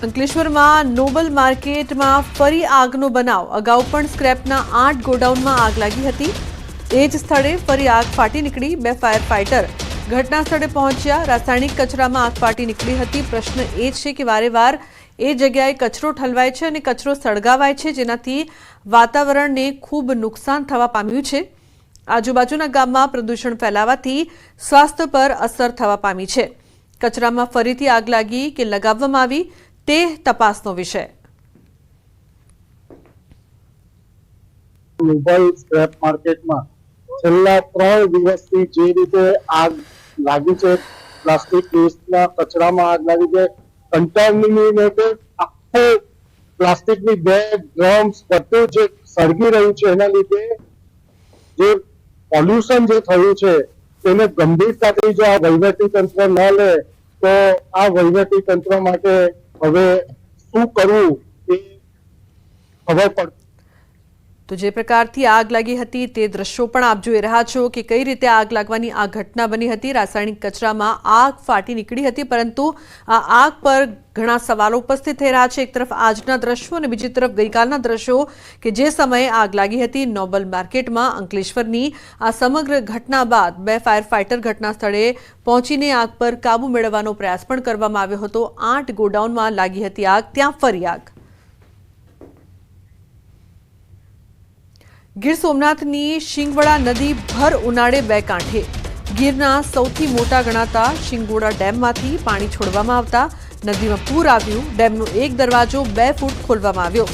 અંકલેશ્વરમાં નોબલ માર્કેટમાં ફરી આગનો બનાવ. અગાઉ પણ સ્ક્રેપના 8 ગોડાઉનમાં આગ લાગી હતી. એ જ સ્થળે ફરી આગ ફાટી નીકળી. 2 ફાયર ફાઇટર ઘટના સ્થળે પહોંચ્યા. રાસાયણિક કચરામાં આગ ફાટી નીકળી હતી. પ્રશ્ન એ છે કે વારેવાર એ જગ્યાએ કચરો ઠલવાય છે અને કચરો સળગાવાય છે, જેનાથી વાતાવરણને ખૂબ નુકસાન થવા પામ્યું છે. આજુબાજુના ગામમાં પ્રદૂષણ ફેલાવાથી સ્વાસ્થ્ય પર અસર થવા પામી છે. કચરામાં ફરીથી આગ લાગી કે લગાવવામાં આવી તે તપાસનો વિષય. નોબલ સ્ક્રેપ માર્કેટમાં છેલ્લા 3 દિવસથી જે રીતે આગ લાગી છે, પ્લાસ્ટિક વેસ્ટના કચરામાં આગ લાગી છે, કન્ટામિનેટેડ આખો પ્લાસ્ટિકની બેગ, ડ્રમ્સ બધું જે સળગી રહ્યું છે, એના લીધે જે પોલ્યુશન જે થયું છે તેને ગંભીરતાથી જો આ વહીવટી તંત્ર ન લે તો આ વહીવટી તંત્ર માટે હવે શું કરવું એ ખબર પડશે. તો જે પ્રકારથી આગ લાગી હતી તે દ્રશ્યો પણ આપ જોઈ રહ્યા છો કે કઈ રીતે આગ લાગવાની આ ઘટના બની હતી. રાસાયણિક કચરામાં આગ ફાટી નીકળી હતી, પરંતુ આ આગ પર ઘણા સવાલો ઉપસ્થિત થઈ રહ્યા છે. એક તરફ આજના દ્રશ્યો અને બીજી તરફ ગઈકાલના દ્રશ્યો કે જે સમયે આગ લાગી હતી નોબલ માર્કેટમાં. અંકલેશ્વરની આ સમગ્ર ઘટના બાદ 2 ફાયર ફાઇટર ઘટના સ્થળે પહોંચીને આગ પર કાબુ મેળવવાનો પ્રયાસ પણ કરવામાં આવ્યો હતો. 8 ગોડાઉનમાં લાગી હતી આગ, ત્યાં ફરી આગ. ગીર સોમનાથની શિંગવડા નદી ભર ઉનાળે 2 કાંઠે. ગીરના સૌથી મોટા ગણાતા શિંગોડા ડેમમાંથી પાણી છોડવામાં આવતા નદીમાં પૂર આવ્યું. ડેમનો એક દરવાજો 2 ફૂટ ખોલવામાં આવ્યો.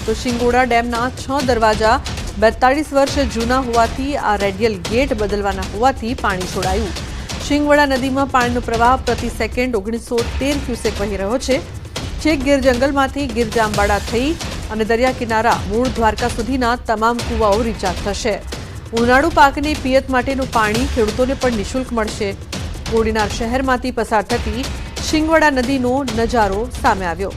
તો શિંગોડા ડેમના 6 દરવાજા 42 વર્ષ જૂના હોવાથી આ રેડિયલ ગેટ બદલવાના હોવાથી પાણી છોડાયું. શિંગવડા નદીમાં પાણીનો પ્રવાહ પ્રતિ સેકન્ડ 1913 ક્યુસેક વહી રહ્યો છે. છેક ગીર જંગલમાંથી ગીર જામવાડા થઈ અને દરિયા કિનારા મૂળ દ્વારકા સુધીના તમામ કૂવાઓ રિચાર્જ થશે. ઉનાળુ પાકની પિયત માટેનું પાણી ખેડૂતોને પણ નિઃશુલ્ક મળશે. કોડીનાર શહેરમાંથી પસાર થતી શિંગવડા નદીનો નજારો સામે આવ્યો.